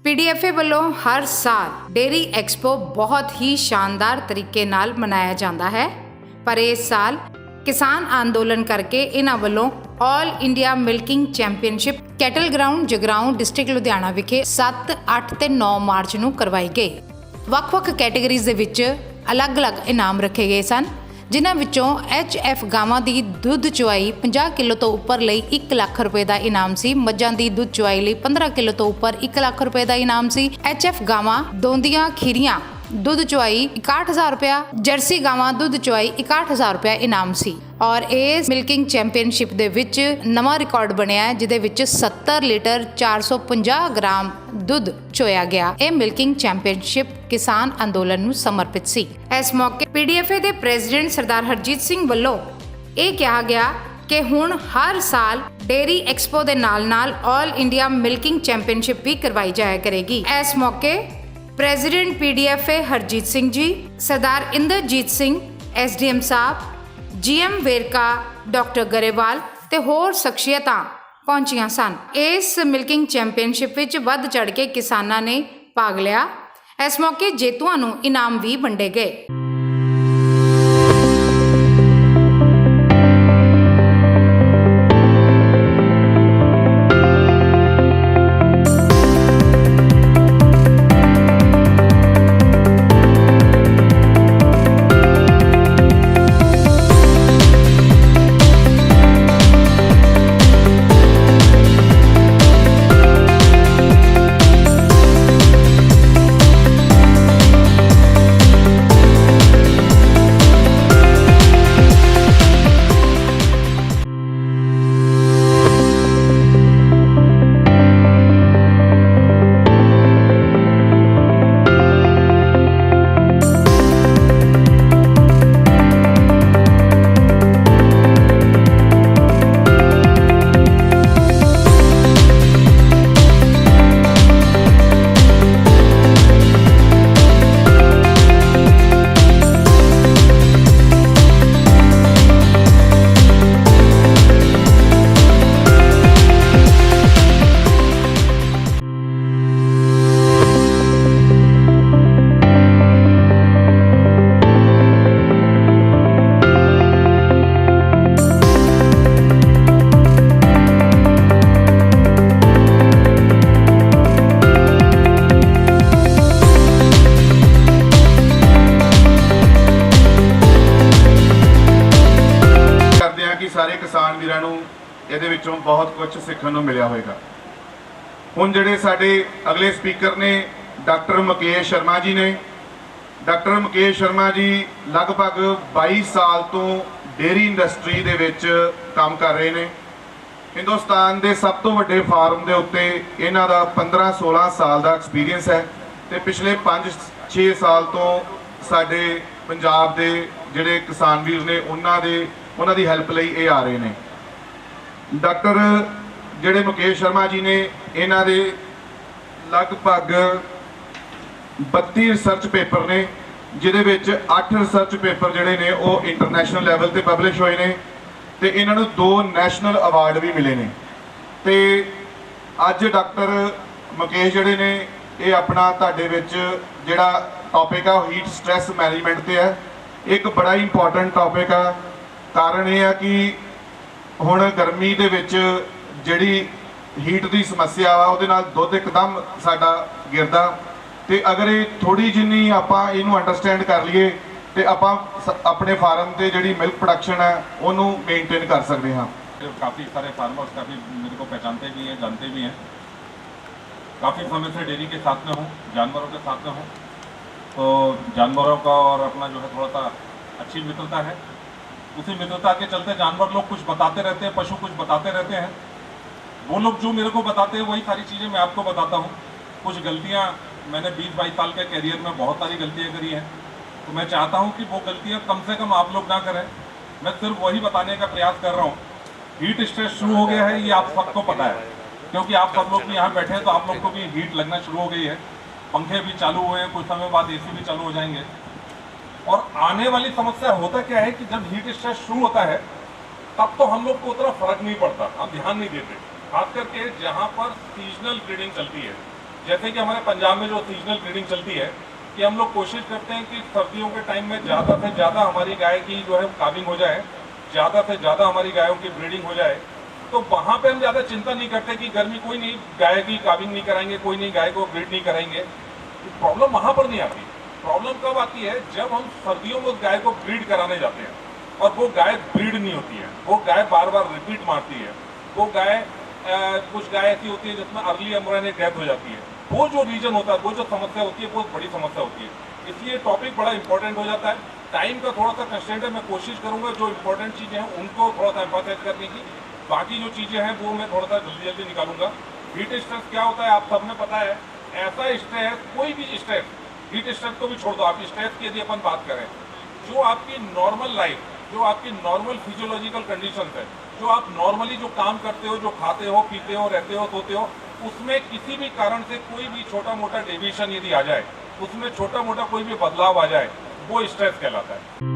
PDFA ਵੱਲੋਂ हर साल dairy expo बहुत ही शानदार तरीके नाल मनाया जाता है, पर इस साल किसान अंदोलन करके इन्हां ਵੱਲੋਂ all India milking championship cattle ground Jagraon district Ludhiana विखे 7, 8 ਤੇ 9 मार्च ਨੂੰ करवाई गई। ਵੱਖ-ਵੱਖ कैटेगरीज़ ਦੇ ਵਿੱਚ अलग-अलग इनाम रखे गए सन, जिन्हां विचों HF गावां दी दुध चुआई 50 किलो तो उपर ਲਈ 1 ਲੱਖ रुपए ਦਾ इनाम सी। मੱਝਾਂ ਦੀ ਦੁੱਧ ਚੁਆਈ ਲਈ 15 किलो तो उपर 1 ਲੱਖ रुपए ਦਾ इनाम सी। HF गावां ਦੋਂਦੀਆਂ खीरियां दुध चुआई 61,000 रुपया, जर्सी गावां दुध चुआई 61,000 रुपया इनाम सी। और इस मिल्किंग चैंपीयनशिप दे विच नवां रिकॉर्ड बनिया है, जिहदे विच 70 लीटर 450 ग्राम दुध चोया गया। यह मिल्किंग चैंपीयनशिप किसान अंदोलन नूं समर्पित सी। इस मौके पीडीएफए दे प्रेजिडेंट सरदार हरजीत सिंह ਵੱਲੋਂ ਇਹ ਕਿਹਾ ਗਿਆ कि हुण हर साल डेयरी एक्सपो दे नाल-नाल ऑल इंडिया मिल्किंग चैंपीयनशिप भी करवाई जाया करेगी। इस मौके प्रेजिडेंट पीडीएफए हरजीत सिंह जी, सरदार इंद्रजीत सिंह SDM साहब, GM वेरका डॉक्टर गरेवाल ते होर शख्सियतां पहुंचियां सन। इस मिल्किंग चैंपीयनशिप विच वध चढ़ के किसानां ने भाग लिया। इस मौके जेतूआं नूं इनाम भी वंडे गए। ਸਾਰੇ ਕਿਸਾਨ ਵੀਰਾਂ ਨੂੰ ਇਹਦੇ ਵਿੱਚੋਂ ਬਹੁਤ ਕੁਝ ਸਿੱਖਣ ਨੂੰ ਮਿਲਿਆ ਹੋਵੇਗਾ। ਹੁਣ ਜਿਹੜੇ ਸਾਡੇ ਅਗਲੇ ਸਪੀਕਰ ਨੇ ਡਾਕਟਰ ਮੁਕੇਸ਼ ਸ਼ਰਮਾ ਜੀ ਨੇ। ਡਾਕਟਰ ਮੁਕੇਸ਼ ਸ਼ਰਮਾ ਜੀ ਲਗਭਗ 22 ਸਾਲ ਤੋਂ ਡੇਅਰੀ ਇੰਡਸਟਰੀ ਦੇ ਵਿੱਚ ਕੰਮ ਕਰ ਰਹੇ ਨੇ। ਹਿੰਦੁਸਤਾਨ ਦੇ ਸਭ ਤੋਂ ਵੱਡੇ ਫਾਰਮ ਦੇ ਉੱਤੇ ਇਹਨਾਂ ਦਾ 15-16 ਸਾਲ ਦਾ ਐਕਸਪੀਰੀਅੰਸ ਹੈ ਤੇ ਪਿਛਲੇ 5-6 ਸਾਲ ਤੋਂ ਸਾਡੇ ਪੰਜਾਬ ਦੇ ਜਿਹੜੇ ਕਿਸਾਨ ਵੀਰ ਨੇ ਉਹਨਾਂ ਦੀ ਹੈਲਪ ਲਈ ਇਹ ਆ ਰਹੇ ਨੇ। ਡਾਕਟਰ ਜਿਹੜੇ ਮੁਕੇਸ਼ ਸ਼ਰਮਾ ਜੀ ਨੇ, ਇਹਨਾਂ ਦੇ ਲਗਭਗ 32 ਰਿਸਰਚ ਪੇਪਰ ਨੇ, ਜਿਹਦੇ ਵਿੱਚ 8 ਰਿਸਰਚ ਪੇਪਰ ਜਿਹੜੇ ਨੇ ਉਹ ਇੰਟਰਨੈਸ਼ਨਲ ਲੈਵਲ ਤੇ ਪਬਲਿਸ਼ ਹੋਏ ਨੇ ਤੇ ਇਹਨਾਂ ਨੂੰ 2 ਨੈਸ਼ਨਲ ਅਵਾਰਡ ਵੀ ਮਿਲੇ ਨੇ। ਤੇ ਅੱਜ ਡਾਕਟਰ ਮੁਕੇਸ਼ ਜਿਹੜੇ ਨੇ ਇਹ ਆਪਣਾ ਤੁਹਾਡੇ ਵਿੱਚ ਜਿਹੜਾ ਟੌਪਿਕ ਆ ਹੀਟ ਸਟ੍ਰੈਸ ਮੈਨੇਜਮੈਂਟ ਤੇ ਹੈ। ਇੱਕ ਬੜਾ ਹੀ ਇੰਪੋਰਟੈਂਟ ਟੌਪਿਕ ਆ। ਕਾਰਨ ਇਹ ਆ ਕਿ ਹੁਣ ਗਰਮੀ ਦੇ ਵਿੱਚ ਜਿਹੜੀ ਹੀਟ ਦੀ ਸਮੱਸਿਆ ਵਾ ਉਹਦੇ ਨਾਲ ਦੁੱਧ ਇੱਕਦਮ ਸਾਡਾ ਗਿਰਦਾ ਤੇ ਅਗਰ ਇਹ ਥੋੜੀ ਜਿੰਨੀ ਆਪਾਂ ਇਹਨੂੰ ਅੰਡਰਸਟੈਂਡ ਕਰ ਲਈਏ ਤੇ ਆਪਾਂ ਆਪਣੇ ਫਾਰਮ ਤੇ ਜਿਹੜੀ ਮਿਲਕ प्रोडक्शन है ਉਹਨੂੰ मेंटेन कर सकते हैं। काफ़ी सारे फार्मर्स काफ़ी मेरे को पहचानते भी हैं, जानते भी हैं। काफ़ी समय से डेयरी के साथ में हूँ, जानवरों के साथ में हूँ, तो जानवरों का और अपना जो है थोड़ा सा अच्छी मित्रता है। उसी मित्रता के चलते जानवर लोग कुछ बताते रहते हैं, पशु कुछ बताते रहते हैं। वो लोग जो मेरे को बताते हैं वही सारी चीज़ें मैं आपको बताता हूँ। कुछ गलतियाँ मैंने 20-22 साल के कैरियर में बहुत सारी गलतियाँ करी हैं, तो मैं चाहता हूँ कि वो गलतियाँ कम से कम आप लोग ना करें। मैं सिर्फ वही बताने का प्रयास कर रहा हूँ। हीट स्ट्रेस शुरू हो गया है, ये आप सबको पता है, क्योंकि आप सब लोग भी यहाँ बैठे हैं तो आप लोग को भी हीट लगना शुरू हो गई है। पंखे भी चालू हुए हैं, कुछ समय बाद AC भी चालू हो जाएंगे। और आने वाली समस्या होता क्या है कि जब हीट स्ट्रेस शुरू होता है तब तो हम लोग को उतना फर्क नहीं पड़ता, हम ध्यान नहीं देते। खास करके जहाँ पर सीजनल ब्रीडिंग चलती है, जैसे कि हमारे पंजाब में जो सीजनल ब्रीडिंग चलती है कि हम लोग कोशिश करते हैं कि सर्दियों के टाइम में ज़्यादा से ज़्यादा हमारी गाय की जो है काबिंग हो जाए, ज़्यादा से ज़्यादा हमारी गायों की ब्रीडिंग हो जाए। तो वहाँ पे हम ज़्यादा चिंता नहीं करते कि गर्मी कोई नहीं गाय की काबिंग नहीं कराएंगे, कोई नहीं गाय को ब्रीड नहीं कराएंगे। प्रॉब्लम वहाँ पर नहीं आती। प्रॉब्लम कब आती है जब हम सर्दियों में उस गाय को ब्रीड कराने जाते हैं और वो गाय ब्रीड नहीं होती है, वो गाय बार बार रिपीट मारती है, वो गाय कुछ गाय ऐसी होती है जिसमें अर्ली एम्ब्रायनिक डेथ हो जाती है। वो जो रीजन होता है, वो जो समस्या होती है, बहुत बड़ी समस्या होती है। इसलिए टॉपिक बड़ा इंपॉर्टेंट हो जाता है। टाइम का थोड़ा सा कंस्ट्रेंट है, मैं कोशिश करूंगा जो इंपॉर्टेंट चीज़ें हैं उनको थोड़ा सा एम्फासाइज करने की, बाकी जो चीज़ें हैं वो मैं थोड़ा सा जल्दी जल्दी निकालूंगा। हीट स्ट्रेस क्या होता है आप सबने पता है। ऐसा स्ट्रेस, कोई भी स्ट्रेस, हीट स्ट्रेस को भी छोड़ दो, आप स्ट्रेस की यदि अपन बात करें, जो आपकी नॉर्मल लाइफ, जो आपकी नॉर्मल फिजियोलॉजिकल कंडीशन है, जो आप नॉर्मली जो काम करते हो, जो खाते हो, पीते हो, रहते हो, सोते हो, उसमें किसी भी कारण से कोई भी छोटा मोटा डेविएशन यदि आ जाए, उसमें छोटा मोटा कोई भी बदलाव आ जाए, वो स्ट्रेस कहलाता है।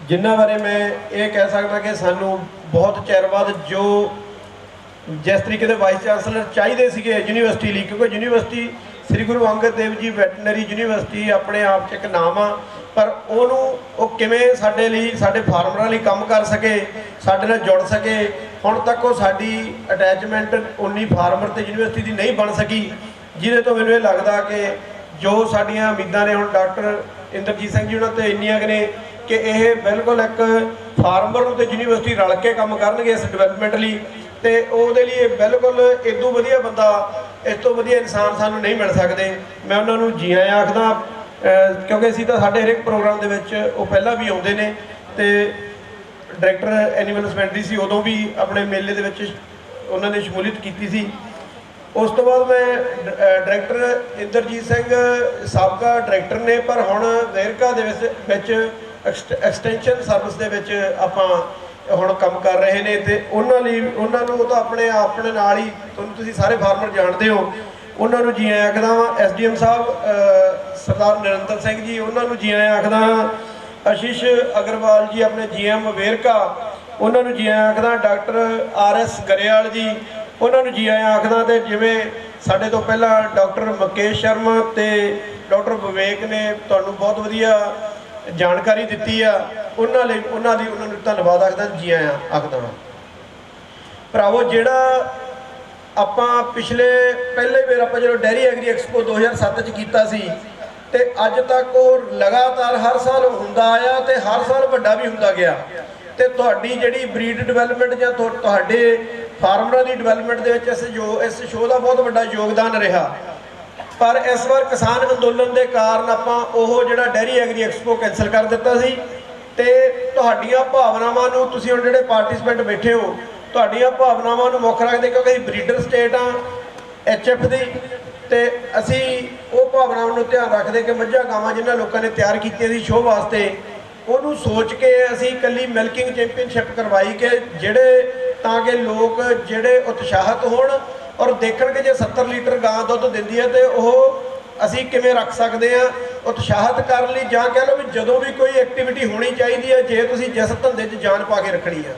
जिन्ना बारे मैं ये कह सकता कि सानू बहुत चिर बाद जो जिस तरीके के वाइस चांसलर चाहिए सीगे यूनीवर्सिटी लिए, क्योंकि university Shri Guru Angad Dev ji veterinary university अपने आप च एक नाम आ, पर ਉਹਨੂੰ ਕਿਵੇਂ ਸਾਡੇ ਲਈ ਸਾਡੇ ਫਾਰਮਰਾਂ ਲਈ ਕੰਮ ਕਰ ਸਕੇ, ਸਾਡੇ ਨਾਲ ਜੁੜ ਸਕੇ, ਹੁਣ ਤੱਕ ਉਹ ਸਾਡੀ ਅਟੈਚਮੈਂਟ ਉਨੀ ਫਾਰਮਰ ਤੇ ਯੂਨੀਵਰਸਿਟੀ ਦੀ ਨਹੀਂ ਬਣ ਸਕੀ, ਜਿਹਦੇ ਤੋਂ ਮੈਨੂੰ ਇਹ ਲੱਗਦਾ ਕਿ ਜੋ ਸਾਡੀਆਂ ਉਮੀਦਾਂ ਨੇ ਹੁਣ ਡਾਕਟਰ ਇੰਦਰਜੀਤ ਸਿੰਘ ਜੀ ਉਹਨਾਂ ਤੇ ਇੰਨੀਆਂ ਨੇ ਕਿ ਇਹ ਬਿਲਕੁਲ ਇੱਕ ਫਾਰਮਰ ਨੂੰ ਤੇ ਯੂਨੀਵਰਸਿਟੀ ਰਲ ਕੇ ਕੰਮ ਕਰਨਗੇ ਇਸ ਡਿਵੈਲਪਮੈਂਟ ਲਈ, ਤੇ ਉਹਦੇ ਲਈ ਬਿਲਕੁਲ ਇਦੋਂ ਵਧੀਆ ਬੰਦਾ, ਇਸ ਤੋਂ ਵਧੀਆ ਇਨਸਾਨ ਸਾਨੂੰ ਨਹੀਂ ਮਿਲ ਸਕਦੇ। ਮੈਂ ਉਹਨਾਂ ਨੂੰ ਜੀ ਆਇਆਂ ਆਖਦਾ, ਕਿਉਂਕਿ ਅਸੀਂ ਤਾਂ ਸਾਡੇ ਹਰੇਕ ਪ੍ਰੋਗਰਾਮ ਦੇ ਵਿੱਚ ਉਹ ਪਹਿਲਾਂ ਵੀ ਆਉਂਦੇ ਨੇ, ਤੇ ਡਾਇਰੈਕਟਰ ਐਨੀਮਲ ਹਸਬੈਂਡਰੀ ਸੀ ਉਦੋਂ ਵੀ ਆਪਣੇ ਮੇਲੇ ਦੇ ਵਿੱਚ ਉਹਨਾਂ ਨੇ ਸ਼ਮੂਲੀਅਤ ਕੀਤੀ ਸੀ। ਉਸ ਤੋਂ ਬਾਅਦ ਮੈਂ ਡਾਇਰੈਕਟਰ ਇੰਦਰਜੀਤ ਸਿੰਘ ਸਾਬਕਾ ਡਾਇਰੈਕਟਰ ਨੇ, ਪਰ ਹੁਣ ਵੇਰਕਾ ਦੇ ਵਿੱਚ ਐਕਸਟੈਂਸ਼ਨ ਸਰਵਿਸ ਦੇ ਵਿੱਚ ਆਪਾਂ ਹੁਣ ਕੰਮ ਕਰ ਰਹੇ ਨੇ, ਤੇ ਉਹਨਾਂ ਲਈ ਉਹਨਾਂ ਨੂੰ ਤਾਂ ਆਪਣੇ ਨਾਲ ਹੀ ਤੁਸੀਂ ਸਾਰੇ ਫਾਰਮਰ ਜਾਣਦੇ ਹੋ, ਉਹਨਾਂ ਨੂੰ ਜੀ ਆਇਆਂ ਆਖਦਾ ਵਾਂ। ਐਸਡੀਐਮ ਸਾਹਿਬ ਸਰਦਾਰ ਨਰਿੰਦਰ ਸਿੰਘ ਜੀ, ਉਹਨਾਂ ਨੂੰ ਜੀ ਆਇਆਂ ਆਖਦਾ। ਆਸ਼ੀਸ਼ ਅਗਰਵਾਲ ਜੀ ਆਪਣੇ ਜੀਐਮ ਵੇਰਕਾ, ਉਹਨਾਂ ਨੂੰ ਜੀ ਆਇਆਂ ਆਖਦਾ। ਡਾਕਟਰ ਆਰਐਸ ਗਰੇਵਾਲ ਜੀ, ਉਹਨਾਂ ਨੂੰ ਜੀ ਆਇਆਂ ਆਖਦਾ। ਤੇ ਜਿਵੇਂ ਸਾਡੇ ਤੋਂ ਪਹਿਲਾਂ ਡਾਕਟਰ ਮੁਕੇਸ਼ ਸ਼ਰਮਾ ਤੇ ਡਾਕਟਰ ਵਿਵੇਕ ਨੇ ਤੁਹਾਨੂੰ ਬਹੁਤ ਵਧੀਆ ਜਾਣਕਾਰੀ ਦਿੱਤੀ ਆ, ਉਹਨਾਂ ਨੂੰ ਧੰਨਵਾਦ ਆਖਦਾ, ਜੀ ਆਇਆਂ ਆਖਦਾ ਵਾਂ। ਭਰਾਵੋ, ਜਿਹੜਾ ਆਪਾਂ ਪਹਿਲੇ ਵਾਰ ਆਪਾਂ ਜਦੋਂ ਡੈਰੀ ਐਗਰੀ ਐਕਸਪੋ 2007 'ਚ ਕੀਤਾ ਸੀ, ਤੇ ਅੱਜ ਤੱਕ ਉਹ ਲਗਾਤਾਰ ਹਰ ਸਾਲ ਹੁੰਦਾ ਆਇਆ ਤੇ ਹਰ ਸਾਲ ਵੱਡਾ ਵੀ ਹੁੰਦਾ ਗਿਆ, ਤੇ ਤੁਹਾਡੀ ਜਿਹੜੀ ਬਰੀਡ ਡਿਵੈਲਪਮੈਂਟ ਜਾਂ ਤੁਹਾਡੇ ਫਾਰਮਰਾਂ ਦੀ ਡਿਵੈਲਪਮੈਂਟ ਦੇ ਵਿੱਚ ਇਸ ਸ਼ੋਅ ਦਾ ਬਹੁਤ ਵੱਡਾ ਯੋਗਦਾਨ ਰਿਹਾ। ਪਰ ਇਸ ਵਾਰ ਕਿਸਾਨ ਅੰਦੋਲਨ ਦੇ ਕਾਰਨ ਆਪਾਂ ਉਹ ਜਿਹੜਾ ਡੈਰੀ ਐਗਰੀ ਐਕਸਪੋ ਕੈਂਸਲ ਕਰ ਦਿੱਤਾ ਸੀ, ਤੇ ਤੁਹਾਡੀਆਂ ਭਾਵਨਾਵਾਂ ਨੂੰ ਤੁਸੀਂ ਹੁਣ ਜਿਹੜੇ ਪਾਰਟਿਸਪੈਂਟ ਬੈਠੇ ਹੋ, ਤੁਹਾਡੀਆਂ ਭਾਵਨਾਵਾਂ ਨੂੰ ਮੁੱਖ ਰੱਖਦੇ, ਕਿਉਂਕਿ ਅਸੀਂ ਬਰੀਡਰ ਸਟੇਟ ਆ HF ਦੀ, ਤੇ ਅਸੀਂ ਉਹ ਭਾਵਨਾਵਾਂ ਨੂੰ ਧਿਆਨ ਰੱਖਦੇ ਕਿ ਮੱਝਾਂ ਗਾਵਾਂ ਜਿਨ੍ਹਾਂ ਲੋਕਾਂ ਨੇ ਤਿਆਰ ਕੀਤੀਆਂ ਸੀ ਸ਼ੋਅ ਵਾਸਤੇ, ਉਹਨੂੰ ਸੋਚ ਕੇ ਅਸੀਂ ਇਕੱਲੀ ਮਿਲਕਿੰਗ ਚੈਂਪੀਅਨਸ਼ਿਪ ਕਰਵਾਈ ਕਿ ਜਿਹੜੇ ਤਾਂ ਕਿ ਲੋਕ ਜਿਹੜੇ ਉਤਸ਼ਾਹਿਤ ਹੋਣ ਔਰ ਦੇਖਣ ਕਿ ਜੇ 70 ਲੀਟਰ ਗਾਂ ਦੁੱਧ ਦਿੰਦੀ ਹੈ ਤੇ ਉਹ ਅਸੀਂ ਕਿਵੇਂ ਰੱਖ ਸਕਦੇ ਹਾਂ ਉਤਸ਼ਾਹਿਤ ਕਰਨ ਲਈ, ਜਾਂ ਕਹਿ ਲਓ ਵੀ ਜਦੋਂ ਵੀ ਕੋਈ ਐਕਟੀਵਿਟੀ ਹੋਣੀ ਚਾਹੀਦੀ ਹੈ ਜੇ ਤੁਸੀਂ ਜਿਸ ਧੰਦੇ 'ਚ ਜਾਨ ਪਾ ਕੇ ਰੱਖਣੀ ਹੈ,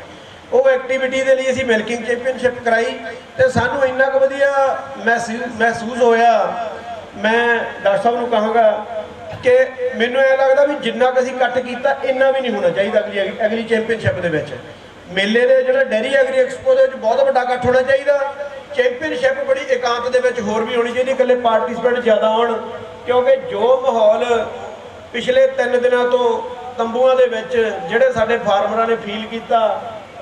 ਉਹ ਐਕਟੀਵਿਟੀ ਦੇ ਲਈ ਅਸੀਂ ਮਿਲਕਿੰਗ ਚੈਂਪੀਅਨਸ਼ਿਪ ਕਰਾਈ ਤੇ ਸਾਨੂੰ ਇੰਨਾ ਕੁ ਵਧੀਆ ਮਹਿਸੂਸ ਹੋਇਆ। ਮੈਂ ਡਾਕਟਰ ਸਾਹਿਬ ਨੂੰ ਕਹਾਂਗਾ ਕਿ ਮੈਨੂੰ ਇਹ ਲੱਗਦਾ ਵੀ ਜਿੰਨਾ ਕੁ ਅਸੀਂ ਇਕੱਠ ਕੀਤਾ ਇੰਨਾ ਵੀ ਨਹੀਂ ਹੋਣਾ ਚਾਹੀਦਾ ਅਗਲੀ ਚੈਂਪੀਅਨਸ਼ਿਪ ਦੇ ਵਿੱਚ। ਮੇਲੇ ਦੇ ਜਿਹੜਾ ਡੈਰੀ ਐਗਰੀ ਐਕਸਪੋ ਦੇ ਵਿੱਚ ਬਹੁਤ ਵੱਡਾ ਇਕੱਠ ਹੋਣਾ ਚਾਹੀਦਾ। ਚੈਂਪੀਅਨਸ਼ਿਪ ਬੜੀ ਇਕਾਂਤ ਦੇ ਵਿੱਚ ਹੋਰ ਵੀ ਹੋਣੀ ਚਾਹੀਦੀ, ਇਕੱਲੇ ਪਾਰਟਿਸਪੈਂਟ ਜ਼ਿਆਦਾ ਹੋਣ, ਕਿਉਂਕਿ ਜੋ ਮਾਹੌਲ ਪਿਛਲੇ 3 ਦਿਨਾਂ ਤੋਂ ਤੰਬੂਆਂ ਦੇ ਵਿੱਚ ਜਿਹੜੇ ਸਾਡੇ ਫਾਰਮਰਾਂ ਨੇ ਫੀਲ ਕੀਤਾ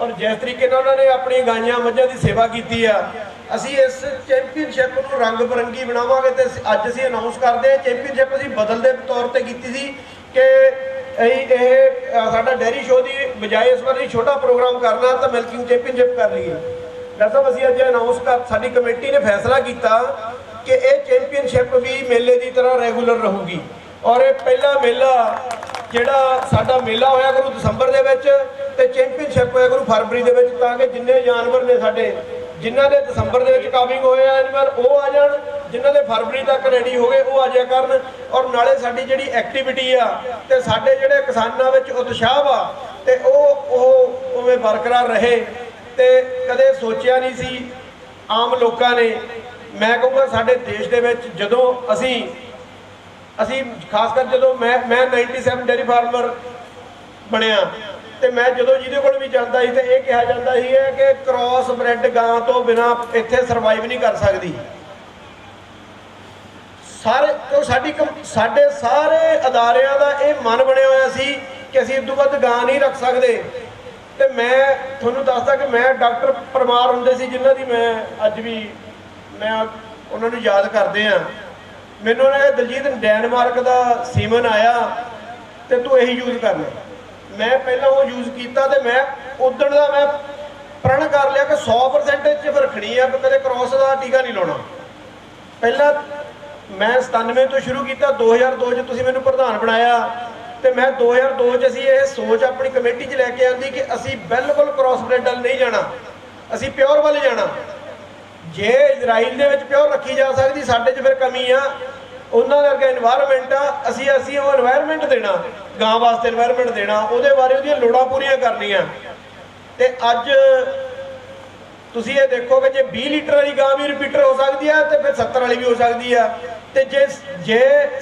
ਔਰ ਜਿਸ ਤਰੀਕੇ ਨਾਲ ਉਹਨਾਂ ਨੇ ਆਪਣੀ ਗਾਈਆਂ ਮੱਝਾਂ ਦੀ ਸੇਵਾ ਕੀਤੀ ਆ, ਅਸੀਂ ਇਸ ਚੈਂਪੀਅਨਸ਼ਿਪ ਨੂੰ ਰੰਗ ਬਰੰਗੀ ਬਣਾਵਾਂਗੇ। ਤੇ ਅੱਜ ਅਸੀਂ ਅਨਾਉਂਸ ਕਰਦੇ ਹਾਂ ਚੈਂਪੀਅਨਸ਼ਿਪ ਅਸੀਂ ਬਦਲਦੇ ਤੌਰ ਤੇ ਕੀਤੀ ਸੀ ਕਿ ਇਹ ਸਾਡਾ ਡੈਰੀ ਸ਼ੋਅ ਦੀ ਬਜਾਏ ਇਸ ਵਾਰ ਛੋਟਾ ਪ੍ਰੋਗਰਾਮ ਕਰਨਾ ਤਾਂ ਮਿਲਕਿੰਗ ਚੈਂਪੀਅਨਸ਼ਿਪ ਕਰ ਲਈਏ। ਡਾਕਟਰ ਸਾਹਿਬ ਅਸੀਂ ਅੱਜ ਅਨਾਉਂਸ ਸਾਡੀ ਕਮੇਟੀ ਨੇ ਫੈਸਲਾ ਕੀਤਾ ਕਿ ਇਹ ਚੈਂਪੀਅਨਸ਼ਿਪ ਵੀ ਮੇਲੇ ਦੀ ਤਰ੍ਹਾਂ ਰੈਗੂਲਰ ਰਹੂਗੀ ਔਰ ਇਹ ਪਹਿਲਾ ਮੇਲਾ ਜਿਹੜਾ ਸਾਡਾ ਮੇਲਾ ਹੋਇਆ ਕਰੂ ਦਸੰਬਰ ਦੇ ਵਿੱਚ ਤੇ ਚੈਂਪੀਅਨਸ਼ਿਪ ਹੋਇਆ ਕਰੂ ਫਰਵਰੀ ਦੇ ਵਿੱਚ, ਤਾਂ ਕਿ ਜਿੰਨੇ ਜਾਨਵਰ ਨੇ ਸਾਡੇ ਜਿਨ੍ਹਾਂ ਦੇ ਦਸੰਬਰ ਦੇ ਵਿੱਚ ਕਾਬਿੰਗ ਹੋਏ ਆ ਐਨੀਮਲ ਉਹ ਆ ਜਾਣ, ਜਿਨ੍ਹਾਂ ਦੇ ਫਰਵਰੀ ਤੱਕ ਰੈਡੀ ਹੋ ਗਏ ਉਹ ਆ ਜਾਇਆ ਕਰਨ ਔਰ ਨਾਲੇ ਸਾਡੀ ਜਿਹੜੀ ਐਕਟੀਵਿਟੀ ਆ ਤੇ ਸਾਡੇ ਜਿਹੜੇ ਕਿਸਾਨਾਂ ਵਿੱਚ ਉਤਸ਼ਾਹ ਵਾ ਤੇ ਉਹ ਉਵੇਂ ਬਰਕਰਾਰ ਰਹੇ। ਤੇ ਕਦੇ ਸੋਚਿਆ ਨਹੀਂ ਸੀ ਆਮ ਲੋਕਾਂ ਨੇ, ਮੈਂ ਕਹੂੰਗਾ ਸਾਡੇ ਦੇਸ਼ ਦੇ ਵਿੱਚ ਜਦੋਂ ਅਸੀਂ ਖਾਸ ਕਰ ਜਦੋਂ ਮੈਂ 97 ਡੇਅਰੀ ਫਾਰਮਰ ਬਣਿਆ ਤੇ ਮੈਂ ਜਦੋਂ ਜਿਹਦੇ ਕੋਲ ਵੀ ਜਾਂਦਾ ਸੀ ਤੇ ਇਹ ਕਿਹਾ ਜਾਂਦਾ ਸੀ ਕਿ ਕ੍ਰਾਸ ਬ੍ਰੈਡ ਗਾਂ ਤੋਂ ਬਿਨਾ ਇੱਥੇ ਸਰਵਾਈਵ ਨਹੀਂ ਕਰ ਸਕਦੀ। ਸਾਡੇ ਸਾਰੇ ਅਦਾਰਿਆਂ ਦਾ ਇਹ ਮਨ ਬਣਿਆ ਹੋਇਆ ਸੀ ਕਿ ਅਸੀਂ ਇਸ ਤੋਂ ਵੱਧ ਗਾਂ ਨਹੀਂ ਰੱਖ ਸਕਦੇ। ਤੇ ਮੈਂ ਤੁਹਾਨੂੰ ਦੱਸਦਾ ਕਿ ਮੈਂ ਡਾਕਟਰ ਪਰਮਾਰ ਹੁੰਦੇ ਸੀ ਜਿਨ੍ਹਾਂ ਦੀ ਮੈਂ ਅੱਜ ਵੀ ਮੈਂ ਉਹਨਾਂ ਨੂੰ ਯਾਦ ਕਰਦੇ ਆ। ਮੈਨੂੰ ਉਹਨਾਂ ਦਲਜੀਤ ਡੈਨਮਾਰਕ ਦਾ ਸੀਮਨ ਆਇਆ ਤੇ ਤੂੰ ਇਹੀ ਯੂਜ਼ ਕਰਨਾ। ਮੈਂ ਪਹਿਲਾਂ ਉਹ ਯੂਜ਼ ਕੀਤਾ ਤੇ ਮੈਂ ਉਦਣ ਦਾ ਮੈਂ ਪ੍ਰਣ ਕਰ ਲਿਆ ਕਿ 100% 'ਚ ਰੱਖਣੀ ਆ, ਕਦੇ ਕ੍ਰਾਸ ਦਾ ਟੀਕਾ ਨਹੀਂ ਲਾਉਣਾ। ਪਹਿਲਾਂ ਮੈਂ 97 ਤੋਂ ਸ਼ੁਰੂ ਕੀਤਾ, 2002 'ਚ ਤੁਸੀਂ ਮੈਨੂੰ ਪ੍ਰਧਾਨ ਬਣਾਇਆ ਤੇ ਮੈਂ 2002 'ਚ ਅਸੀਂ ਇਹ ਸੋਚ ਆਪਣੀ ਕਮੇਟੀ 'ਚ ਲੈ ਕੇ ਆਂਦੀ ਕਿ ਅਸੀਂ ਬਿਲਕੁਲ ਕ੍ਰਾਸ ਬ੍ਰੈਡ ਵੱਲ ਨਹੀਂ ਜਾਣਾ, ਅਸੀਂ ਪਿਓਰ ਵੱਲ ਜਾਣਾ। ਜੇ ਇਜ਼ਰਾਈਲ ਦੇ ਵਿੱਚ ਪਿਓਰ ਰੱਖੀ ਜਾ ਸਕਦੀ, ਸਾਡੇ 'ਚ ਫਿਰ ਕਮੀ ਆ। ਉਹਨਾਂ ਦਾ ਅੱਗੇ ਇਨਵਾਇਰਮੈਂਟ ਆ, ਅਸੀਂ ਉਹ ਇਨਵਾਇਰਮੈਂਟ ਦੇਣਾ, ਗਾਂ ਵਾਸਤੇ ਇਨਵਾਇਰਮੈਂਟ ਦੇਣਾ, ਉਹਦੇ ਬਾਰੇ ਉਹਦੀਆਂ ਲੋੜਾਂ ਪੂਰੀਆਂ ਕਰਨੀਆਂ। ਤੇ ਅੱਜ ਤੁਸੀਂ ਇਹ ਦੇਖੋ ਕਿ ਜੇ 20 ਲੀਟਰ ਵਾਲੀ ਗਾਂ ਵੀ ਰਿਪੀਟਰ ਹੋ ਸਕਦੀ ਆ ਤੇ ਫਿਰ 70 ਵਾਲੀ ਵੀ ਹੋ ਸਕਦੀ ਆ। ਤੇ ਜੇ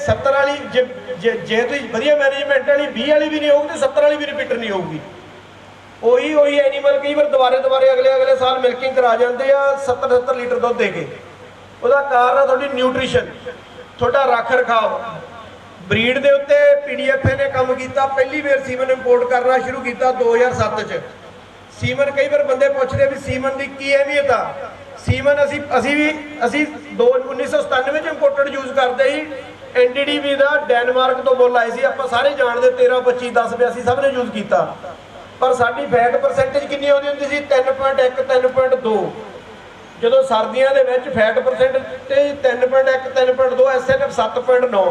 70 ਵਾਲੀ ਜੇ ਤੁਸੀਂ ਵਧੀਆ ਮੈਨੇਜਮੈਂਟ ਵਾਲੀ 20 ਵਾਲੀ ਵੀ ਨਹੀਂ ਹੋਊਗੀ ਤੇ 70 ਵਾਲੀ ਵੀ ਰਿਪੀਟਰ ਨਹੀਂ ਹੋਊਗੀ। ਉਹੀ ਐਨੀਮਲ ਕਈ ਵਾਰ ਦੁਬਾਰੇ ਅਗਲੇ ਸਾਲ ਮਿਲਕਿੰਗ ਕਰਾ ਜਾਂਦੇ ਆ 70 ਲੀਟਰ ਦੁੱਧ ਦੇ ਕੇ। ਉਹਦਾ ਕਾਰਨ ਆ ਤੁਹਾਡੀ ਨਿਊਟ੍ਰੀਸ਼ਨ, ਤੁਹਾਡਾ ਰੱਖ ਰਖਾਵ। ਬਰੀਡ ਦੇ ਉੱਤੇ PDFA ਨੇ ਕੰਮ ਕੀਤਾ, ਪਹਿਲੀ ਵਾਰ ਸੀਮਨ ਇੰਪੋਰਟ ਕਰਨਾ ਸ਼ੁਰੂ ਕੀਤਾ 2007 'ਚ। ਸੀਮਨ ਕਈ ਵਾਰ ਬੰਦੇ ਪੁੱਛਦੇ ਵੀ ਸੀਮਨ ਦੀ ਕੀ ਅਹਿਮੀਅਤ ਆ। ਸੀਮਨ ਅਸੀਂ 1997 'ਚ ਇੰਪੋਰਟਡ ਯੂਜ਼ ਕਰਦੇ ਸੀ। NDDB ਦਾ ਡੈਨਮਾਰਕ ਤੋਂ ਮੁੱਲ ਆਏ ਸੀ, ਆਪਾਂ ਸਾਰੇ ਜਾਣਦੇ 13, 25, 10, 82 ਸਭ ਨੇ ਯੂਜ਼ ਕੀਤਾ। ਪਰ ਸਾਡੀ ਫੈਟ ਪਰਸੈਂਟੇਜ ਕਿੰਨੀ ਆਉਂਦੀ ਹੁੰਦੀ ਸੀ? 3.1, 3.2। ਜਦੋਂ ਸਰਦੀਆਂ ਦੇ ਵਿੱਚ ਫੈਟ ਪਰਸੈਂਟੇਜ 3.1, 3.2, SNF 7.9।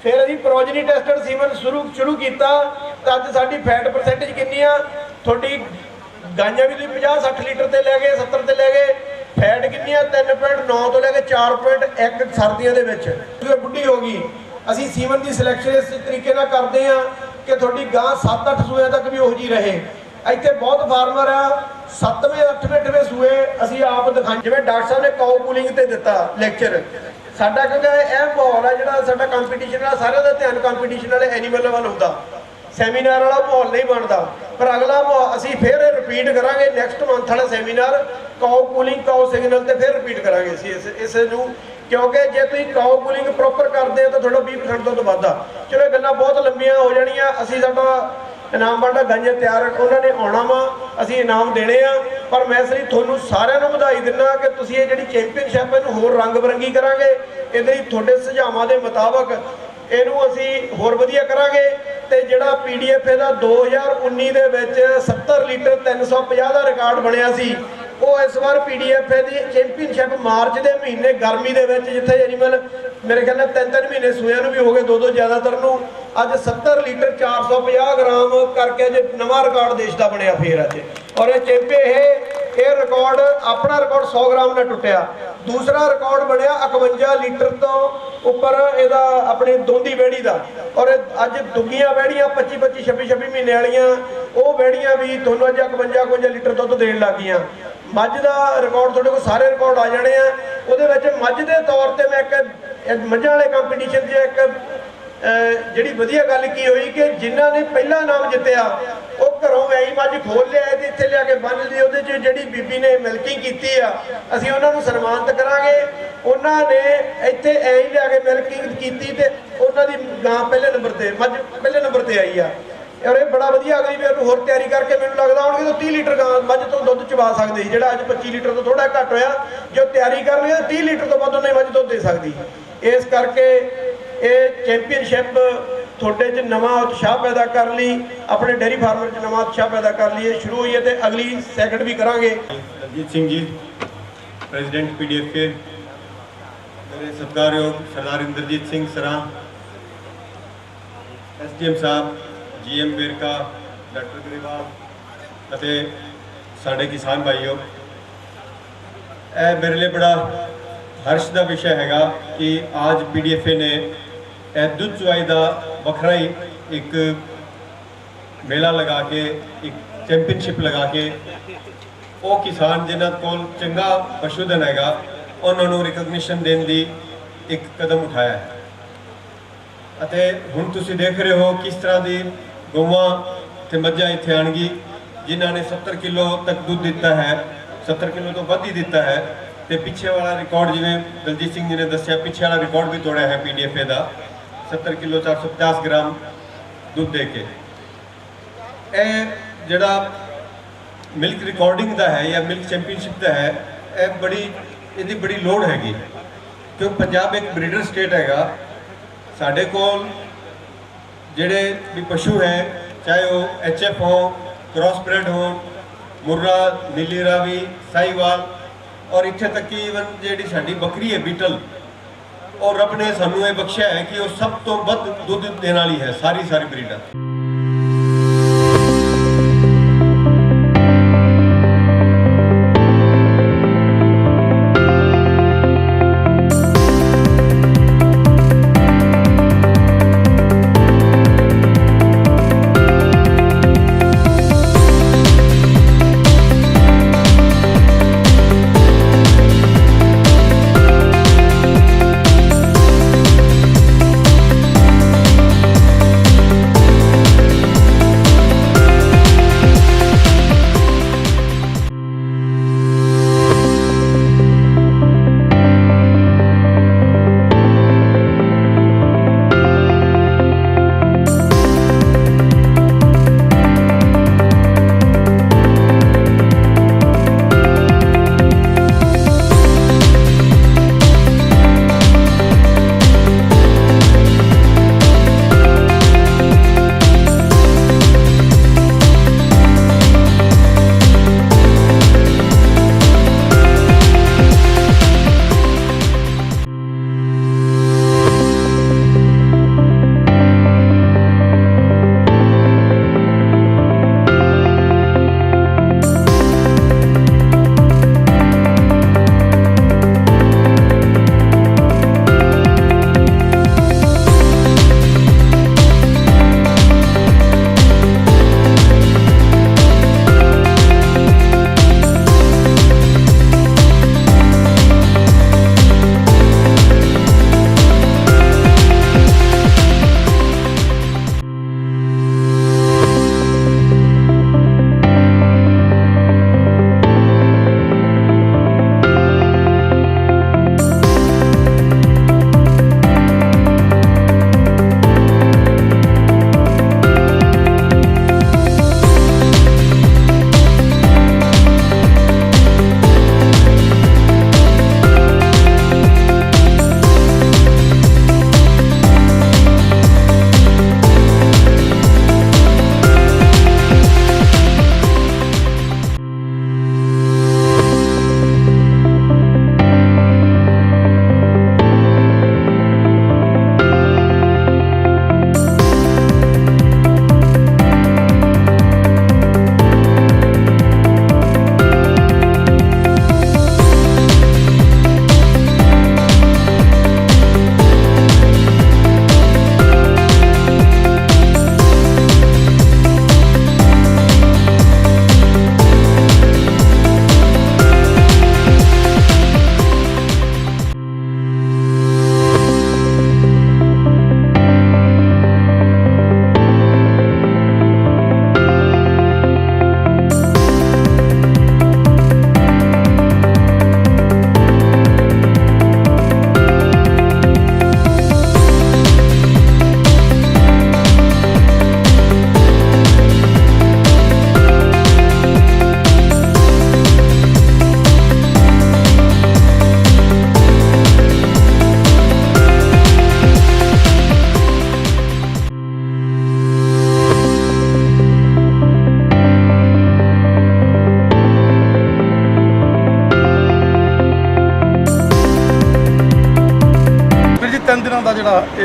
ਫਿਰ ਅਸੀਂ ਪ੍ਰੋਜਨੀ ਟੈਸਟਡ ਸੀਮਨ ਸ਼ੁਰੂ ਕੀਤਾ ਤਾਂ ਅੱਜ ਸਾਡੀ ਫੈਟ ਪਰਸੈਂਟੇਜ ਕਿੰਨੀ ਆ? ਤੁਹਾਡੀ ਗਾਈਆਂ ਵੀ ਤੁਸੀਂ 50-60 ਲੀਟਰ ਤੇ ਲੈ ਗਏ, 70 ਤੇ ਲੈ ਗਏ। ਫੈਟ ਕਿੰਨੀ ਆ? 3.9 ਤੋਂ ਲੈ ਕੇ 4.1 ਸਰਦੀਆਂ ਦੇ ਵਿੱਚ। ਜਦੋਂ ਬੁੱਢੀ ਹੋ ਗਈ, ਅਸੀਂ ਸੀਮਨ ਦੀ ਸਿਲੈਕਸ਼ਨ ਇਸ ਤਰੀਕੇ ਨਾਲ ਕਰਦੇ ਆ ਕਿ ਤੁਹਾਡੀ ਗਾਂ 7-8 ਸੂਏ ਤੱਕ ਵੀ ਉਹੋ ਜਿਹੀ ਰਹੇ। ਇੱਥੇ ਬਹੁਤ ਫਾਰਮਰ ਆ 7ਵੇਂ 8ਵੇਂ 8ਵੇਂ ਸੂਏ ਅਸੀਂ ਆਪ ਦਿਖਾਈ। ਜਿਵੇਂ ਡਾਕਟਰ ਸਾਹਿਬ ਨੇ ਕਾਊ ਕੂਲਿੰਗ ਤੇ ਦਿੱਤਾ ਲੈਕਚਰ, ਸਾਡਾ ਕਿਉਂਕਿ ਇਹ ਮਾਹੌਲ ਆ ਜਿਹੜਾ ਸਾਡਾ ਕੰਪੀਟੀਸ਼ਨ ਆ, ਸਾਰਿਆਂ ਦਾ ਧਿਆਨ ਕੰਪੀਟੀਸ਼ਨ ਵਾਲੇ ਐਨੀਮਲ ਵੱਲ ਹੁੰਦਾ, ਸੈਮੀਨਾਰ ਵਾਲਾ ਮਾਹੌਲ ਨਹੀਂ ਬਣਦਾ। ਪਰ ਅਗਲਾ ਅਸੀਂ ਫਿਰ ਰਿਪੀਟ ਕਰਾਂਗੇ ਨੈਕਸਟ ਮੰਥ ਵਾਲਾ ਸੈਮੀਨਾਰ ਕਾਊ ਕੂਲਿੰਗ ਕਾਊ ਸਿਗਨਲ ਤੇ ਫਿਰ ਰਿਪੀਟ ਕਰਾਂਗੇ ਅਸੀਂ ਇਸ ਨੂੰ, ਕਿਉਂਕਿ ਜੇ ਤੁਸੀਂ ਕਾਊ ਕੂਲਿੰਗ ਪ੍ਰੋਪਰ ਕਰਦੇ ਹੋ ਤਾਂ ਤੁਹਾਡਾ 20% ਤੋਂ ਵੱਧਦਾ। ਚਲੋ ਇਹ ਗੱਲਾਂ ਬਹੁਤ ਲੰਬੀਆਂ ਹੋ ਜਾਣੀਆਂ। ਅਸੀਂ ਸਾਡਾ ਇਨਾਮ ਵੰਡਾ ਗਾਈਆਂ ਤਿਆਰ ਉਹਨਾਂ ਨੇ ਆਉਣਾ ਵਾ, ਅਸੀਂ ਇਨਾਮ ਦੇਣੇ ਆ। ਪਰ ਮੈਂ ਇਸ ਲਈ ਤੁਹਾਨੂੰ ਸਾਰਿਆਂ ਨੂੰ ਵਧਾਈ ਦਿੰਦਾ ਕਿ ਤੁਸੀਂ ਇਹ ਜਿਹੜੀ ਚੈਂਪੀਅਨਸ਼ਿਪ ਇਹਨੂੰ ਹੋਰ ਰੰਗ ਬਰੰਗੀ ਕਰਾਂਗੇ। ਇਹਦੇ ਲਈ ਤੁਹਾਡੇ ਸੁਝਾਵਾਂ ਦੇ ਮੁਤਾਬਕ ਇਹਨੂੰ ਅਸੀਂ ਹੋਰ ਵਧੀਆ ਕਰਾਂਗੇ। ਤੇ ਜਿਹੜਾ PDFA ਦਾ 2019 ਦੇ ਵਿੱਚ 70 ਲੀਟਰ 350 ਦਾ ਰਿਕਾਰਡ ਬਣਿਆ ਸੀ, ਉਹ ਇਸ ਵਾਰ ਪੀਡੀਐਫਏ ਦੀ ਚੈਂਪੀਅਨਸ਼ਿਪ ਮਾਰਚ ਦੇ ਮਹੀਨੇ ਗਰਮੀ ਦੇ ਵਿੱਚ, ਜਿੱਥੇ ਐਨੀਮਲ ਮੇਰੇ ਖਿਆਲ ਨਾਲ 3-3 ਮਹੀਨੇ ਸੂਇਆਂ ਨੂੰ ਵੀ ਹੋ ਗਏ, 2-2 ਜ਼ਿਆਦਾਤਰ ਨੂੰ, ਅੱਜ 70 ਲੀਟਰ 450 ਗ੍ਰਾਮ ਕਰਕੇ ਅੱਜ ਨਵਾਂ ਰਿਕਾਰਡ ਦੇਸ਼ ਦਾ ਬਣਿਆ ਫੇਰ ਅੱਜ। ਔਰ ਇਹ ਚੈਂਪੀਅਨ ਇਹ ਰਿਕਾਰਡ, ਆਪਣਾ ਰਿਕਾਰਡ 100 ਗ੍ਰਾਮ ਨਾਲ ਟੁੱਟਿਆ। ਦੂਸਰਾ ਰਿਕਾਰਡ ਬਣਿਆ 51 ਲੀਟਰ ਤੋਂ ਉੱਪਰ ਇਹਦਾ ਆਪਣੀ ਦੋਂਦੀ ਵਹਿੜੀ ਦਾ। ਔਰ ਅੱਜ ਦੁੱਗੀਆਂ ਵਹਿੜੀਆਂ 25-25 26-26 ਮਹੀਨੇ ਵਾਲੀਆਂ ਉਹ ਵਹਿੜੀਆਂ ਵੀ ਤੁਹਾਨੂੰ ਅੱਜ 51 ਲੀਟਰ ਦੁੱਧ ਦੇਣ ਲੱਗ ਗਈਆਂ। ਮੱਝ ਦਾ ਰਿਕਾਰਡ ਤੁਹਾਡੇ ਕੋਲ ਸਾਰੇ ਰਿਕਾਰਡ ਆ ਜਾਣੇ ਆ। ਉਹਦੇ ਵਿੱਚ ਮੱਝ ਦੇ ਤੌਰ ਤੇ ਮੈਂ ਇੱਕ ਮੱਝਾਂ ਵਾਲੇ ਕੰਪੀਟੀਸ਼ਨ 'ਚ ਇੱਕ ਜਿਹੜੀ ਵਧੀਆ ਗੱਲ ਕੀ ਹੋਈ ਕਿ ਜਿਨ੍ਹਾਂ ਨੇ ਪਹਿਲਾ ਨਾਮ ਜਿੱਤਿਆ ਉਹ ਘਰੋਂ ਐਂ ਮੱਝ ਖੋਲ ਲਿਆ ਤੇ ਇੱਥੇ ਲਿਆ ਕੇ ਬੰਨ ਲਈ। ਉਹਦੇ 'ਚ ਜਿਹੜੀ ਬੀਬੀ ਨੇ ਮਿਲਕਿੰਗ ਕੀਤੀ ਆ, ਅਸੀਂ ਉਹਨਾਂ ਨੂੰ ਸਨਮਾਨਿਤ ਕਰਾਂਗੇ। ਉਹਨਾਂ ਨੇ ਇੱਥੇ ਐਂ ਹੀ ਲਿਆ ਕੇ ਮਿਲਕਿੰਗ ਕੀਤੀ ਤੇ ਉਹਨਾਂ ਦੀ ਗਾਂ ਪਹਿਲੇ ਨੰਬਰ ਤੇ, ਮੱਝ ਪਹਿਲੇ ਨੰਬਰ ਤੇ ਆਈ ਆ। ਔਰ ਇਹ ਬੜਾ ਵਧੀਆ, ਅਗਲੀ ਵਾਰ ਨੂੰ ਹੋਰ ਤਿਆਰੀ ਕਰਕੇ ਮੈਨੂੰ ਲੱਗਦਾ ਹੋਣਗੇ ਤਾਂ 30 ਲੀਟਰ ਗਾਂ ਮੱਝ ਤੋਂ ਦੁੱਧ ਚਵਾ ਸਕਦੀ ਸੀ, ਜਿਹੜਾ ਅੱਜ 25 ਲੀਟਰ ਤੋਂ ਥੋੜਾ ਘੱਟ ਹੋਇਆ। ਜੋ ਤਿਆਰੀ ਕਰਨਗੇ 30 ਲੀਟਰ ਤੋਂ ਵੱਧ ਉਹਨੇ ਮੱਝ ਦੁੱਧ ਦੇ ਸਕਦੀ। ਇਸ ਕਰਕੇ ਇਹ ਚੈਂਪੀਅਨਸ਼ਿਪ ਤੁਹਾਡੇ 'ਚ ਨਵਾਂ ਉਤਸ਼ਾਹ ਪੈਦਾ ਕਰ ਲਈ, ਆਪਣੇ ਡੇਅਰੀ ਫਾਰਮਰ 'ਚ ਨਵਾਂ ਉਤਸ਼ਾਹ ਪੈਦਾ ਕਰ ਲਈ। ਇਹ ਸ਼ੁਰੂ ਹੋਈ ਹੈ ਤੇ ਅਗਲੀ ਸੈਕਿੰਡ ਵੀ ਕਰਾਂਗੇ। रंजीत सिंह जी, प्रेसिडेंट पीडीएफए, मेरे सत्कारयोग सरदार इंद्रजीत सिंह सरा, एसडीएम साहब, जीएम वेरका, डॉक्टर ग्रेवाल ਅਤੇ ਸਾਡੇ किसान भाइयों, ਇਹ ਮੇਰੇ ਲਈ ਬੜਾ ਹਰਸ਼ ਦਾ ਵਿਸ਼ਾ ਹੈਗਾ ਕਿ ਅੱਜ ਪੀਡੀਐਫਏ ਨੇ ਇਹ ਦੁੱਧ ਚੁਆਈ ਦਾ ਵੱਖਰਾ ਹੀ ਇੱਕ ਮੇਲਾ ਲਗਾ ਕੇ, ਇੱਕ ਚੈਂਪੀਅਨਸ਼ਿਪ ਲਗਾ ਕੇ ਉਹ ਕਿਸਾਨ ਜਿਨ੍ਹਾਂ ਕੋਲ ਚੰਗਾ ਪਸ਼ੂਧਨ ਹੈਗਾ ਉਹਨਾਂ ਨੂੰ ਰਿਕਗਨੀਸ਼ਨ ਦੇਣ ਦੀ ਇੱਕ ਕਦਮ ਉਠਾਇਆ ਹੈ। ਅਤੇ ਹੁਣ ਤੁਸੀਂ ਦੇਖ ਰਹੇ ਹੋ ਕਿਸ ਤਰ੍ਹਾਂ ਦੀ ਗਊਆਂ ਤੇ ਮੱਝਾਂ ਇੱਥੇ ਆਣਗੀ ਜਿਨ੍ਹਾਂ ਨੇ 70 ਕਿਲੋ ਤੱਕ ਦੁੱਧ ਦਿੱਤਾ ਹੈ, 70 ਕਿਲੋ ਤੋਂ ਵੱਧ ਹੀ ਦਿੱਤਾ ਹੈ। ਤੇ ਪਿੱਛੇ ਵਾਲਾ ਰਿਕਾਰਡ ਜਿਵੇਂ ਦਲਜੀਤ ਸਿੰਘ ਜੀ ਨੇ ਦੱਸਿਆ, ਪਿੱਛੇ ਵਾਲਾ ਰਿਕਾਰਡ ਵੀ ਤੋੜਿਆ ਹੈ ਪੀਡੀਐਫਏ ਦਾ, 70 ਕਿਲੋ 450 ਗ੍ਰਾਮ ਦੁੱਧ ਦੇ ਕੇ। ਇਹ ਜਿਹੜਾ ਮਿਲਕ ਰਿਕਾਰਡਿੰਗ ਦਾ ਹੈ ਜਾਂ ਮਿਲਕ ਚੈਂਪੀਅਨਸ਼ਿਪ ਦਾ ਹੈ, ਇਹਦੀ ਬੜੀ ਲੋੜ ਹੈਗੀ ਕਿਉਂਕਿ ਪੰਜਾਬ ਇੱਕ ਬਰੀਡਰ ਸਟੇਟ ਹੈਗਾ। ਸਾਡੇ ਕੋਲ ਜਿਹੜੇ ਵੀ ਪਸ਼ੂ ਹੈ, ਚਾਹੇ ਉਹ ਐਚਐਫ ਹੋ, क्रॉस ब्रेड हो, मुर्रा, नीली रावी, साहीवाल और इत्थे तक कि इवन जी साडी बकरी है बीटल, और रब ने सानू ये बख्शिया है कि वो सब तो वध दुध देने वाली है सारी ब्रीडर।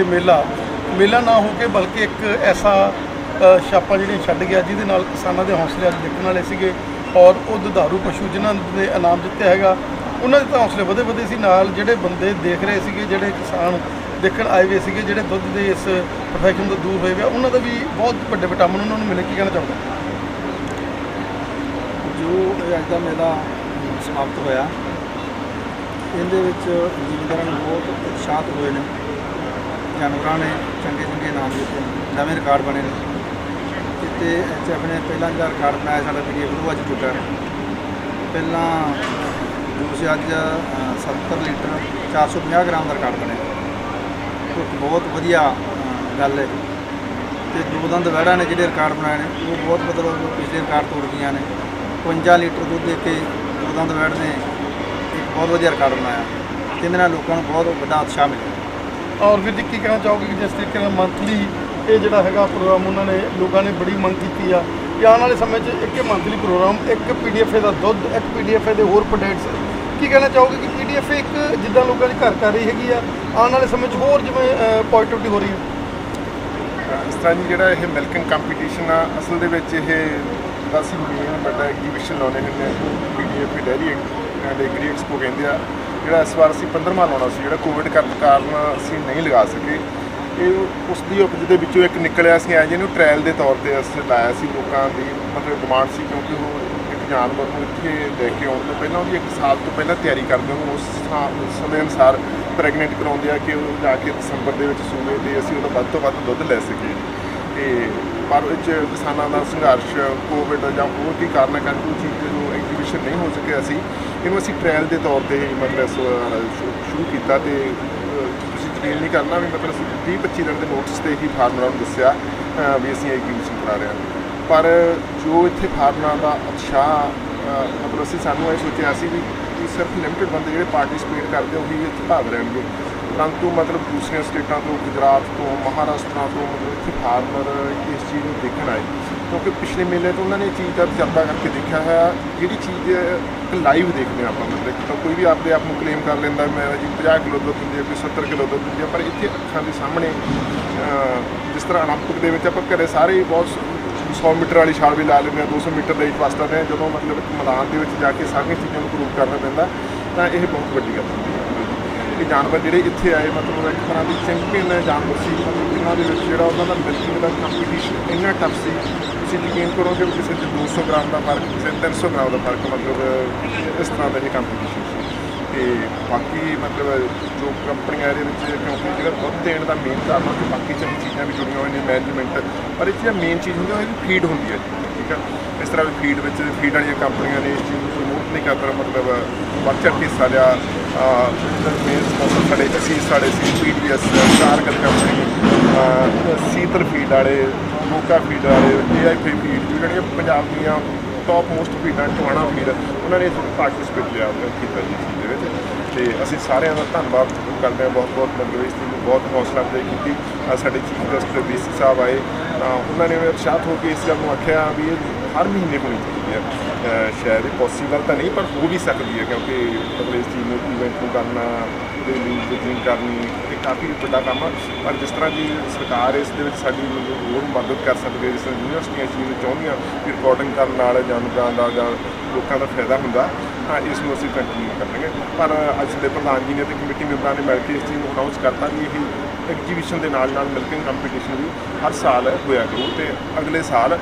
ਮੇਲਾ ਨਾ ਹੋ ਕੇ ਬਲਕਿ ਇੱਕ ਐਸਾ ਛਾਪਾਂ ਜਿਹੜੀਆਂ ਛੱਡ ਗਿਆ ਜਿਹਦੇ ਨਾਲ ਕਿਸਾਨਾਂ ਦੇ ਹੌਸਲੇ ਅੱਜ ਦੇਖਣ ਵਾਲੇ ਸੀਗੇ ਔਰ ਉਹ ਦੁਧਾਰੂ ਪਸ਼ੂ ਜਿਨ੍ਹਾਂ ਦੇ ਇਨਾਮ ਜਿੱਤਿਆ ਹੈਗਾ ਉਹਨਾਂ ਦੇ ਤਾਂ ਹੌਸਲੇ ਵਧੇ ਸੀ, ਨਾਲ ਜਿਹੜੇ ਬੰਦੇ ਦੇਖ ਰਹੇ ਸੀਗੇ, ਜਿਹੜੇ ਕਿਸਾਨ ਦੇਖਣ ਆਏ ਹੋਏ ਸੀਗੇ, ਜਿਹੜੇ ਦੁੱਧ ਦੇ ਇਸ ਪ੍ਰੋਫੈਸ਼ਨ ਤੋਂ ਦੂਰ ਹੋਏ ਹੋਏ ਉਹਨਾਂ ਦਾ ਵੀ ਬਹੁਤ ਵੱਡੇ ਵਿਟਾਮਿਨ ਉਹਨਾਂ ਨੂੰ ਮਿਲੇ। ਕੀ ਕਹਿਣਾ ਚਾਹੁੰਦਾ? ਜੋ ਅੱਜ ਦਾ ਮੇਲਾ ਸਮਾਪਤ ਹੋਇਆ ਇਹਦੇ ਵਿੱਚ ਜ਼ਿਮੀਂਦਾਰਾਂ ਨੂੰ ਬਹੁਤ ਉਤਸ਼ਾਹਿਤ ਹੋਏ ਨੇ, ਜਾਨਵਰਾਂ ਨੇ ਚੰਗੇ ਇਨਾਮ ਦਿੱਤੇ, ਨਵੇਂ ਰਿਕਾਰਡ ਬਣੇ ਨੇ ਅਤੇ ਐਚਐਫ ਨੇ ਪਹਿਲਾਂ ਜਿਹੜਾ ਰਿਕਾਰਡ ਬਣਾਇਆ ਸਾਡਾ PDF ਉਹ ਅੱਜ ਟੁੱਟਾ। ਪਹਿਲਾਂ ਜੋ ਸੀ ਅੱਜ 70 ਲੀਟਰ 450 ਗ੍ਰਾਮ ਦਾ ਰਿਕਾਰਡ ਬਣਿਆ, ਉਹ ਬਹੁਤ ਵਧੀਆ ਗੱਲ ਹੈ। ਅਤੇ ਦੋ ਦੰਦ ਵਹਿੜਾਂ ਨੇ ਜਿਹੜੇ ਰਿਕਾਰਡ ਬਣਾਏ ਨੇ ਉਹ ਬਹੁਤ ਮਤਲਬ ਪਿਛਲੇ ਰਿਕਾਰਡ ਤੋੜ ਗਈਆਂ ਨੇ। 52 ਲੀਟਰ ਦੁੱਧ ਦੇ ਕੇ ਦੋ ਦੰਦ ਵਹਿੜ ਨੇ ਇੱਕ ਬਹੁਤ ਵਧੀਆ ਰਿਕਾਰਡ ਬਣਾਇਆ, ਜਿਹਦੇ ਨਾਲ ਲੋਕਾਂ ਨੂੰ ਬਹੁਤ ਵੱਡਾ ਉਤਸ਼ਾਹ ਮਿਲਿਆ। ਔਰ ਵੀਰ ਜੀ ਕੀ ਕਹਿਣਾ ਚਾਹੋਗੇ ਕਿ ਜਿਸ ਤਰੀਕੇ ਨਾਲ ਮੰਥਲੀ ਇਹ ਜਿਹੜਾ ਹੈਗਾ ਪ੍ਰੋਗਰਾਮ ਉਹਨਾਂ ਨੇ ਲੋਕਾਂ ਨੇ ਬੜੀ ਮੰਗ ਕੀਤੀ ਆ ਕਿ ਆਉਣ ਵਾਲੇ ਸਮੇਂ 'ਚ ਇੱਕ ਮੰਥਲੀ ਪ੍ਰੋਗਰਾਮ, ਇੱਕ PDF ਦਾ ਦੁੱਧ, ਇੱਕ PDF ਦੇ ਹੋਰ ਪ੍ਰੋਡਕਟਸ, ਕੀ ਕਹਿਣਾ ਚਾਹੋਗੇ ਕਿ PDF ਇੱਕ ਜਿੱਦਾਂ ਲੋਕਾਂ ਦੀ ਘਰ ਕਰ ਰਹੀ ਹੈਗੀ ਆ ਆਉਣ ਵਾਲੇ ਸਮੇਂ 'ਚ ਹੋਰ ਜਿਵੇਂ ਪੋਜ਼ਿਟਿਵਿਟੀ ਹੋ ਰਹੀ ਹੈ? ਇਸ ਤਰ੍ਹਾਂ ਜੀ ਜਿਹੜਾ ਇਹ ਮਿਲਕਿੰਗ ਕੰਪੀਟੀਸ਼ਨ ਆ ਅਸਲ ਦੇ ਵਿੱਚ ਇਹ ਅਸੀਂ ਮੇਨ ਵੱਡਾ ਐਗਜ਼ੀਬਿਸ਼ਨ ਲਾਉਂਦੇ ਹੁੰਦੇ ਹਾਂ PDF dairy and agri expo ਕਹਿੰਦੇ ਆ, ਜਿਹੜਾ ਇਸ ਵਾਰ ਅਸੀਂ 15ਵਾਂ ਲਾਉਣਾ ਸੀ, ਜਿਹੜਾ ਕੋਵਿਡ ਕਾਰਨ ਅਸੀਂ ਨਹੀਂ ਲਗਾ ਸਕੇ। ਇਹ ਉਸ ਦੀ ਉਪਜ ਦੇ ਵਿੱਚੋਂ ਇੱਕ ਨਿਕਲਿਆ ਸੀ ਐ ਜਿਹਨੂੰ ਟ੍ਰਾਇਲ ਦੇ ਤੌਰ 'ਤੇ ਅਸੀਂ ਲਾਇਆ ਸੀ। ਲੋਕਾਂ ਦੀ ਮਤਲਬ ਡਿਮਾਂਡ ਸੀ ਕਿਉਂਕਿ ਉਹ ਇੱਕ ਜਾਨਵਰ ਨੂੰ ਇੱਥੇ ਲੈ ਕੇ ਆਉਣ ਤੋਂ ਪਹਿਲਾਂ ਉਹਦੀ 1 ਸਾਲ ਤੋਂ ਪਹਿਲਾਂ ਤਿਆਰੀ ਕਰਦੇ ਉਹਨੂੰ ਉਸ ਸਮੇਂ ਅਨੁਸਾਰ ਪ੍ਰੈਗਨੈਂਟ ਕਰਾਉਂਦੇ ਆ ਕਿ ਉਹ ਜਾ ਕੇ ਦਸੰਬਰ ਦੇ ਵਿੱਚ ਸੂਵੇ ਅਤੇ ਅਸੀਂ ਉਹਦਾ ਵੱਧ ਤੋਂ ਵੱਧ ਦੁੱਧ ਲੈ ਸਕੀਏ। ਅਤੇ ਪਰ ਇਹ 'ਚ ਕਿਸਾਨਾਂ ਦਾ ਸੰਘਰਸ਼, ਕੋਵਿਡ ਜਾਂ ਹੋਰ ਕੀ ਕਾਰਨ ਕਰਕੇ ਉਹ ਚੀਜ਼ ਨੂੰ ਐਗਜ਼ੀਬਿਸ਼ਨ ਨਹੀਂ ਹੋ ਸਕਿਆ ਸੀ। ਇਹਨੂੰ ਅਸੀਂ ਟ੍ਰਾਇਲ ਦੇ ਤੌਰ 'ਤੇ ਮਤਲਬ ਸ਼ੁਰੂ ਕੀਤਾ ਅਤੇ ਤੁਸੀਂ ਯਕੀਨ ਨਹੀਂ ਕਰਨਾ ਵੀ ਮਤਲਬ ਅਸੀਂ 20-25 ਦਿਨ ਦੇ ਨੋਟਿਸ 'ਤੇ ਹੀ ਫਾਰਮਰਾਂ ਨੂੰ ਦੱਸਿਆ ਵੀ ਅਸੀਂ ਐਗਜ਼ੀਬਿਸ਼ਨ ਕਰਾ ਰਹੇ ਹਾਂ। ਪਰ ਜੋ ਇੱਥੇ ਫਾਰਮਰਾਂ ਦਾ ਉਤਸ਼ਾਹ ਮਤਲਬ ਸਾਨੂੰ ਇਹ ਸੋਚਿਆ ਸੀ ਵੀ ਸਿਰਫ ਲਿਮਿਟਡ ਬੰਦੇ ਜਿਹੜੇ ਪਾਰਟੀਸਪੇਟ ਕਰਦੇ ਉਹੀ ਇੱਥੇ ਭਾਗ ਲੈਣਗੇ, ਪਰੰਤੂ ਮਤਲਬ ਦੂਸਰੀਆਂ ਸਟੇਟਾਂ ਤੋਂ, ਗੁਜਰਾਤ ਤੋਂ, ਮਹਾਰਾਸ਼ਟਰ ਤੋਂ ਮਤਲਬ ਇੱਥੇ ਫਾਰਮਰ ਇਸ ਚੀਜ਼ ਨੂੰ ਦੇਖਣ ਆਏ ਕਿਉਂਕਿ ਪਿਛਲੇ ਮੇਲੇ ਤੋਂ ਉਹਨਾਂ ਨੇ ਇਹ ਚੀਜ਼ ਦਾ ਤਜਰਬਾ ਕਰਕੇ ਦੇਖਿਆ ਹੈ। ਜਿਹੜੀ ਚੀਜ਼ ਇੱਕ ਲਾਈਵ ਦੇਖਦੇ ਆਪਾਂ ਮਤਲਬ ਤਾਂ ਕੋਈ ਵੀ ਆਪਣੇ ਆਪ ਨੂੰ ਕਲੇਮ ਕਰ ਲੈਂਦਾ ਮੈਂ ਜੀ 50 ਕਿਲੋ ਦੁੱਧ ਦਿੰਦੀ ਹੈ, ਕੋਈ 70 ਕਿਲੋ ਦੁੱਧ ਦਿੰਦੀ ਹੈ, ਪਰ ਇੱਥੇ ਅੱਖਾਂ ਦੇ ਸਾਹਮਣੇ ਜਿਸ ਤਰ੍ਹਾਂ ਓਲੰਪਿਕ ਦੇ ਵਿੱਚ ਆਪਾਂ ਘਰੇ ਸਾਰੇ ਬਹੁਤ 100 ਮੀਟਰ ਵਾਲੀ ਛਾਲ ਵੀ ਲਾ ਲੈਂਦੇ ਹਾਂ, 200 ਮੀਟਰ ਦਾ ਹੀ ਵਾਸਤਾ ਨੇ, ਜਦੋਂ ਮਤਲਬ ਇੱਕ ਮੈਦਾਨ ਦੇ ਵਿੱਚ ਜਾ ਕੇ ਸਾਰੀਆਂ ਚੀਜ਼ਾਂ ਨੂੰ ਪ੍ਰੂਵ ਕਰਨਾ ਪੈਂਦਾ ਤਾਂ ਇਹ ਬਹੁਤ ਵੱਡੀ ਗੱਲ ਹੁੰਦੀ ਹੈ। ਇਹ ਜਾਨਵਰ ਜਿਹੜੇ ਇੱਥੇ ਆਏ ਮਤਲਬ ਇੱਕ ਤਰ੍ਹਾਂ ਦੀ ਚੈਂਪੀਅਨ ਜਾਨਵਰ ਸੀ, ਮਤਲਬ ਇਹਨਾਂ ਦੇ ਵਿੱਚ ਜਿਹੜਾ ਉਹਨਾਂ ਦਾ ਮਿਲਕਿੰਗ ਦਾ ਕੰਪੀਟੀਸ਼ਨ ਇੰਨਾ ਟਫ ਸੀ, ਤੁਸੀਂ ਯਕੀਨ ਕਰੋਗੇ ਕਿਸੇ 'ਚ 200 ਗ੍ਰਾਮ ਦਾ ਫਰਕ, ਕਿਸੇ 300 ਗ੍ਰਾਮ ਦਾ ਫਰਕ, ਮਤਲਬ ਇਸ ਤਰ੍ਹਾਂ ਦਾ ਇਹ ਕੰਪੀਟੀਸ਼ਨ ਸੀ। ਅਤੇ ਬਾਕੀ ਮਤਲਬ ਜੋ ਕੰਪਨੀਆਂ ਇਹਦੇ ਵਿੱਚ ਕਿਉਂਕਿ ਜਿਹੜਾ ਦੁੱਧ ਦੇਣ ਦਾ ਮੇਨ ਕਾਰਨ ਕਿ ਬਾਕੀ ਚਾਹੀ ਚੀਜ਼ਾਂ ਵੀ ਜੁੜੀਆਂ ਹੋਈਆਂ ਨੇ ਮੈਨੇਜਮੈਂਟ, ਪਰ ਇਹ 'ਚ ਜਿਹੜਾ ਮੇਨ ਚੀਜ਼ ਹੁੰਦੀ ਉਹ ਇਹਦੀ ਫੀਡ ਹੁੰਦੀ ਹੈ, ਠੀਕ ਹੈ। ਇਸ ਤਰ੍ਹਾਂ ਵੀ ਫੀਡ ਵਾਲੀਆਂ ਕੰਪਨੀਆਂ ਨੇ ਇਸ ਚੀਜ਼ ਨੂੰ ਪ੍ਰਮੋਟ ਨਹੀਂ ਕਰਦਾ, ਮਤਲਬ ਵੱਧ ਚੜ੍ਹ ਕੇ ਹਿੱਸਾ ਲਿਆ। ਮੇਨ ਸਪਾਂਸਰ ਸਾਡੇ ਅਸੀਸ ਸਾਡੇ ਸੀ, PDS, ਕਾਰਗਲ ਕੰਪਨੀ, ਸੀਤਲ ਫੀਡ ਵਾਲੇ, ਮੋਕਾ ਫੀਡ ਵਾਲੇ, AIF ਫੀਡ, ਜਿਹੜੀਆਂ ਪੰਜਾਬ ਦੀਆਂ ਟੌਪ ਮੋਸਟ ਫੀਡਾਂ, ਟਵਾਣਾ ਫੀਡ, ਉਹਨਾਂ ਨੇ ਪਾਰਟੀਸਪੇਟ ਲਿਆ ਕੀਤਾ ਜੀ ਚੀਜ਼ ਦੇ ਵਿੱਚ। ਅਤੇ ਅਸੀਂ ਸਾਰਿਆਂ ਦਾ ਧੰਨਵਾਦ ਕਰਦੇ ਹਾਂ, ਬਹੁਤ ਬਹੁਤ ਮਤਲਬ ਇਸ ਚੀਜ਼ ਨੂੰ ਬਹੁਤ ਹੌਸਲਾ ਅਫਜ਼ਾਈ ਕੀਤੀ। ਸਾਡੇ ਚੀਫ ਗੈਸਟ BC ਸਾਹਿਬ ਆਏ, ਉਹਨਾਂ ਨੇ ਉਤਸ਼ਾਹਿਤ ਹੋ ਕੇ ਇਸ ਗੱਲ ਨੂੰ ਆਖਿਆ ਵੀ ਇਹ ਹਰ ਮਹੀਨੇ ਹੋਣੀ ਚਾਹੀਦੀ ਹੈ। ਸ਼ਾਇਦ ਇਹ ਪੋਸੀਬਲ ਤਾਂ ਨਹੀਂ ਪਰ ਹੋ ਵੀ ਸਕਦੀ ਹੈ ਕਿਉਂਕਿ ਮਤਲਬ ਇਸ ਚੀਜ਼ ਨੂੰ ਇਵੈਂਟ ਨੂੰ ਕਰਨਾ, ਉਹਦੇ ਲਈ ਬੁਕਿੰਗ ਕਰਨੀ ਇਹ ਕਾਫੀ ਵੱਡਾ ਕੰਮ ਆ। ਪਰ ਜਿਸ ਤਰ੍ਹਾਂ ਜੀ ਸਰਕਾਰ ਇਸ ਦੇ ਵਿੱਚ ਸਾਡੀ ਹੋਰ ਮਦਦ ਕਰ ਸਕਦੀ ਹੈ, ਜਿਸ ਤਰ੍ਹਾਂ ਯੂਨੀਵਰਸਿਟੀਆਂ ਇਸ ਚੀਜ਼ ਨੂੰ ਚਾਹੁੰਦੀਆਂ ਕਿ ਰਿਕਾਰਡਿੰਗ ਕਰਨ ਨਾਲ ਜਾਨਵਰਾਂ ਦਾ ਜਾਂ ਲੋਕਾਂ ਦਾ ਫਾਇਦਾ ਹੁੰਦਾ, ਇਸ ਨੂੰ ਅਸੀਂ ਕੰਟੀਨਿਊ ਕਰਾਂਗੇ। ਪਰ ਅੱਜ ਦੇ ਪ੍ਰਧਾਨ ਜੀ ਨੇ ਅਤੇ ਕਮੇਟੀ ਮੈਂਬਰਾਂ ਨੇ ਮਿਲ ਕੇ ਇਸ ਚੀਜ਼ ਨੂੰ ਅਨਾਊਂਸ ਕਰਤਾ ਵੀ ਇਹ ਐਗਜ਼ੀਬਿਸ਼ਨ ਦੇ ਨਾਲ ਮਿਲਕਿੰਗ ਕੰਪੀਟੀਸ਼ਨ ਵੀ ਹਰ ਸਾਲ ਹੋਇਆ ਕਰੂ ਅਤੇ ਅਗਲੇ ਸਾਲ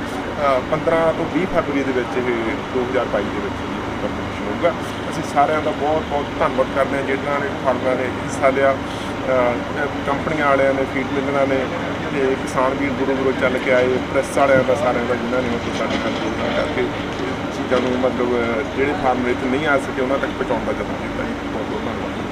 15 ਤੋਂ 20 ਫਰਵਰੀ ਦੇ ਵਿੱਚ ਇਹ 2022 ਦੇ ਵਿੱਚ ਕੰਪੀਟੀਸ਼ਨ ਹੋਊਗਾ। ਅਸੀਂ ਸਾਰਿਆਂ ਦਾ ਬਹੁਤ ਬਹੁਤ ਧੰਨਵਾਦ ਕਰਦੇ ਹਾਂ ਜਿਹਨਾਂ ਨੇ ਫਾਰਮਰਾਂ ਨੇ ਹਿੱਸਾ ਲਿਆ, ਕੰਪਨੀਆਂ ਵਾਲਿਆਂ ਨੇ, ਫੀਡ ਮਿਲਰਾਂ ਨੇ, ਅਤੇ ਕਿਸਾਨ ਵੀਰ ਦੂਰੋਂ ਚੱਲ ਕੇ ਆਏ, ਪ੍ਰੈਸ ਵਾਲਿਆਂ ਦਾ, ਸਾਰਿਆਂ ਦਾ ਜਿਨ੍ਹਾਂ ਨੇ ਮਤਲਬ ਸਾਡੇ ਨਾਲ ਯੋਗਦਾਨ ਕਰਕੇ ਚੀਜ਼ਾਂ ਨੂੰ ਮਤਲਬ ਜਿਹੜੇ ਫਾਰਮਰ ਇੱਥੇ ਨਹੀਂ ਆ ਸਕੇ ਉਹਨਾਂ ਤੱਕ ਪਹੁੰਚਾਉਣ ਦਾ ਯਤਨ ਕੀਤਾ ਜੀ। ਬਹੁਤ ਬਹੁਤ ਧੰਨਵਾਦ।